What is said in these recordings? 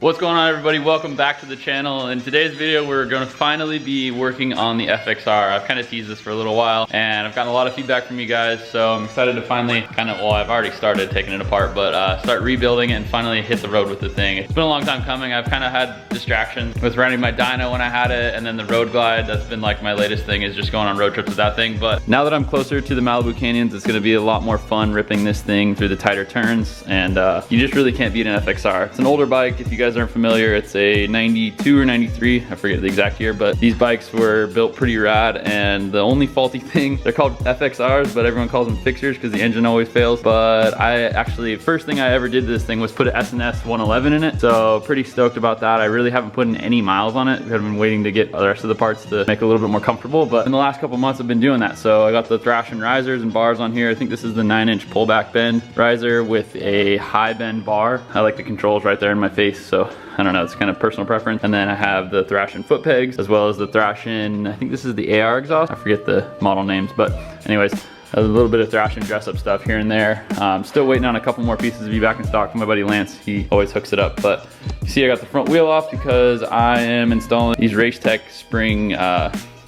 What's going on, everybody? Welcome back to the channel. In today's video, we're going to finally be working on the FXR. I've kind of teased this for a little while and I've gotten a lot of feedback from you guys, so I'm excited to finally well, I've already started taking it apart, but start rebuilding it and finally hit the road with the thing. It's been a long time coming. I've kind of had distractions with running my dyno when I had it, and then the road glide. That's been like my latest thing, is just going on road trips with that thing. But now that I'm closer to the Malibu Canyons, it's going to be a lot more fun ripping this thing through the tighter turns, and you just really can't beat an FXR. It's an older bike. If you guys aren't familiar, it's a 92 or 93, I forget the exact year, but these bikes were built pretty rad, and the only faulty thing, they're called FXRs, but everyone calls them fixers because the engine always fails. But I actually, first thing I ever did to this thing was put an S&S 111 in it, so pretty stoked about that. I really haven't put in any miles on it. I've been waiting to get the rest of the parts to make it a little bit more comfortable, but in the last couple months I've been doing that. So I got the Thrashin risers and bars on here. I think this is the 9-inch pullback bend riser with a high bend bar. I like the controls right there in my face, so I don't know, it's kind of personal preference. And then I have the Thrashin foot pegs, as well as the Thrashin, I think this is the AR exhaust. I forget the model names, but anyways, a little bit of Thrashin dress up stuff here and there. Still waiting on a couple more pieces to be back in stock from my buddy Lance. He always hooks it up. But you see I got the front wheel off because I am installing these Race Tech spring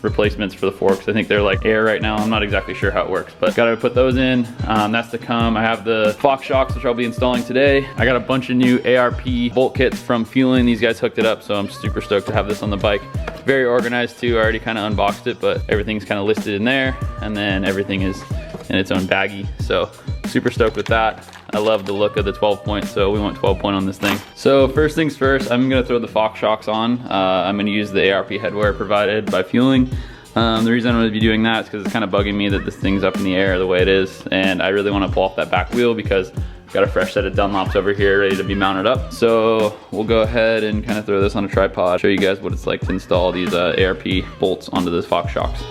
replacements for the forks. I think they're like air right now. I'm not exactly sure how it works, but gotta put those in. That's to come. I have the Fox shocks, which I'll be installing today. I got a bunch of new ARP bolt kits from Fueling. These guys hooked it up, so I'm super stoked to have this on the bike. Very organized too. I already kind of unboxed it, but everything's kind of listed in there, and then everything is in its own baggie. So super stoked with that. I love the look of the 12 point, so we went 12 point on this thing. So first things first, I'm gonna throw the Fox shocks on. I'm gonna use the ARP headwear provided by Fueling. The reason I'm gonna be doing that is because it's kind of bugging me that this thing's up in the air the way it is, and I really wanna pull off that back wheel because I've got a fresh set of Dunlops over here ready to be mounted up. So we'll go ahead and kind of throw this on a tripod, show you guys what it's like to install these ARP bolts onto those Fox shocks.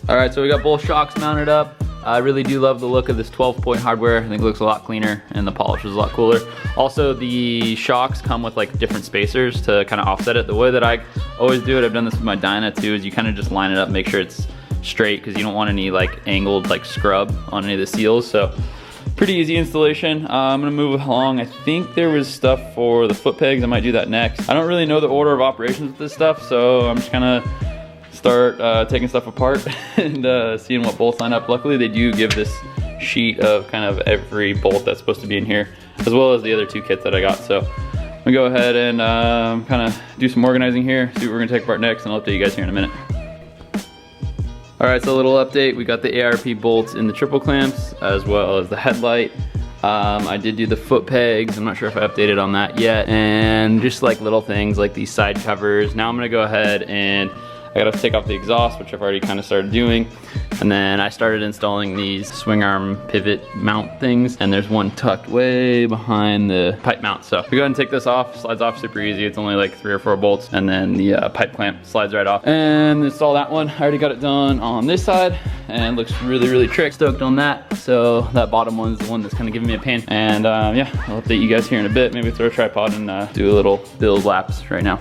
All right, so we got both shocks mounted up. I really do love the look of this 12-point hardware. I think it looks a lot cleaner and the polish is a lot cooler. Also, the shocks come with like different spacers to kind of offset it. The way that I always do it, I've done this with my Dyna too, is you kind of just line it up, make sure it's straight, because you don't want any like angled like scrub on any of the seals. So pretty easy installation. I'm gonna move along. I think there was stuff for the foot pegs. I might do that next. I don't really know the order of operations with this stuff, so I'm just gonna start taking stuff apart and seeing what bolts line up. Luckily they do give this sheet of kind of every bolt that's supposed to be in here, as well as the other two kits that I got. So I'm gonna go ahead and kind of do some organizing here, see what we're gonna take apart next, and I'll update you guys here in a minute. All right, so a little update. We got the ARP bolts in the triple clamps, as well as the headlight. I did do the foot pegs. I'm not sure if I updated on that yet. And just like little things like these side covers. Now I'm gonna go ahead and I gotta take off the exhaust, which I've already kind of started doing. And then I started installing these swing arm pivot mount things, and there's one tucked way behind the pipe mount. So we go ahead and take this off. Slides off super easy. It's only like 3 or 4 bolts, and then the pipe clamp slides right off. And install that one. I already got it done on this side, and looks really, really trick. Stoked on that. So that bottom one's the one that's kind of giving me a pain. And yeah, I'll update you guys here in a bit. Maybe throw a tripod and do a little build laps right now.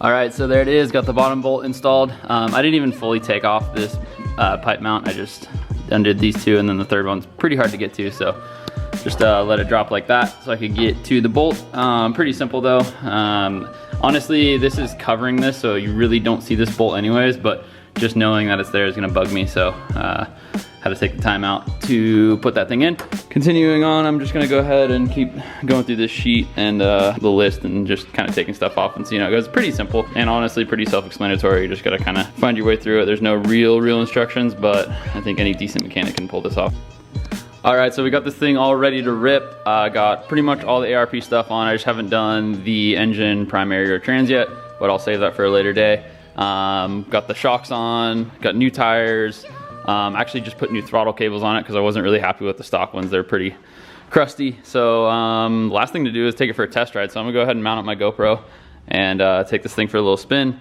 All right, so there it is, got the bottom bolt installed. I didn't even fully take off this pipe mount. I just undid these two, and then the third one's pretty hard to get to, so just let it drop like that so I could get to the bolt. Pretty simple though. Honestly, this is covering this, so you really don't see this bolt anyways, but just knowing that it's there is gonna bug me, so had to take the time out to put that thing in. Continuing on, I'm just gonna go ahead and keep going through this sheet and the list and just kind of taking stuff off and seeing how it goes. It's pretty simple and honestly pretty self-explanatory. You just gotta kind of find your way through it. There's no real instructions, but I think any decent mechanic can pull this off. All right, so we got this thing all ready to rip. I got pretty much all the ARP stuff on. I just haven't done the engine, primary, or trans yet, but I'll save that for a later day. Got the shocks on, got new tires. Actually just put new throttle cables on it because I wasn't really happy with the stock ones. They're pretty crusty. So last thing to do is take it for a test ride. So I'm gonna go ahead and mount up my GoPro and take this thing for a little spin.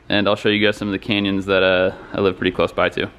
and I'll show you guys some of the canyons that I live pretty close by to.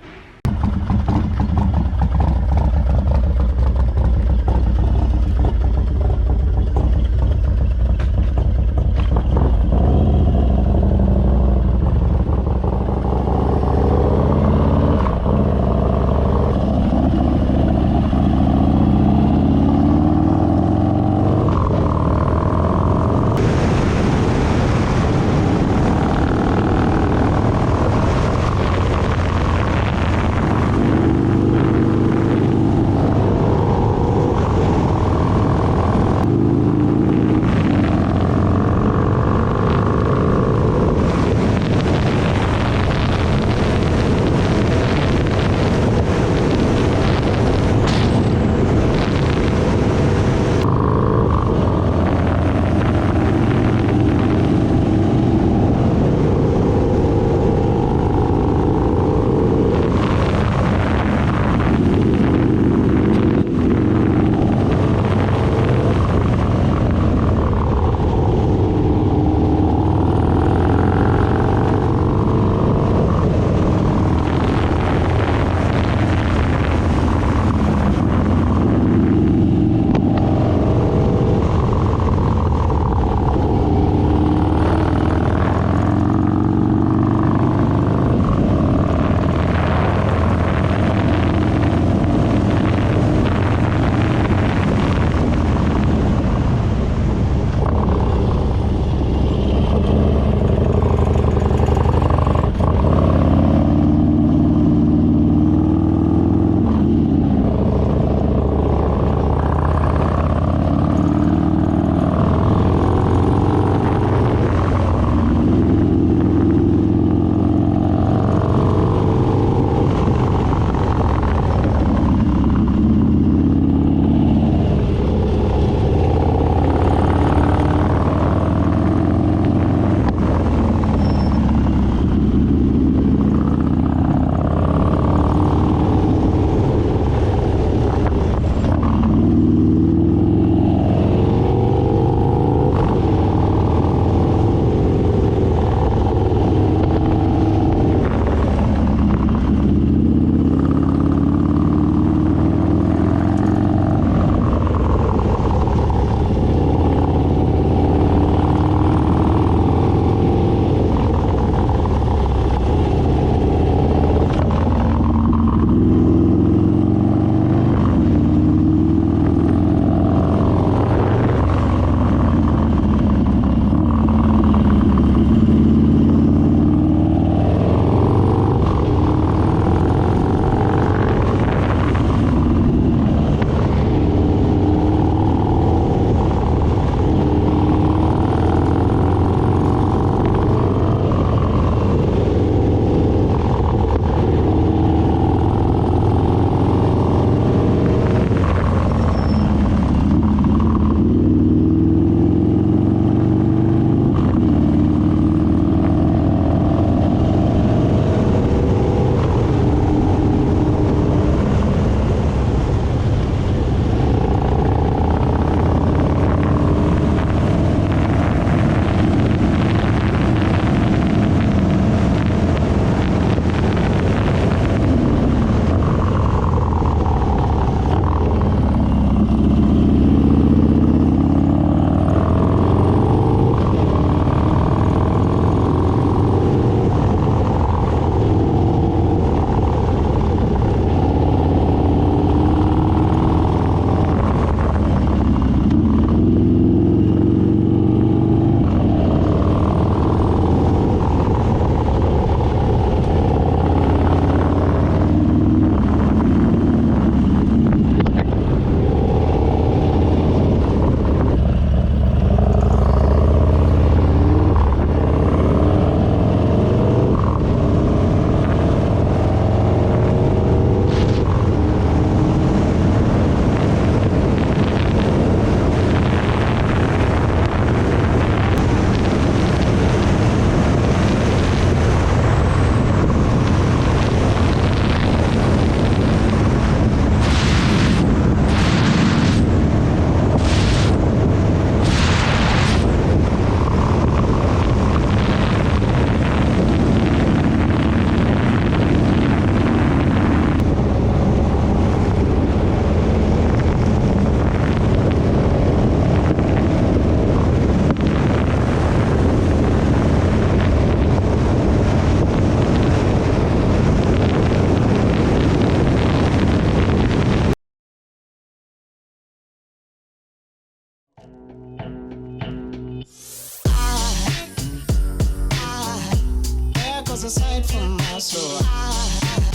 a sight for my soul.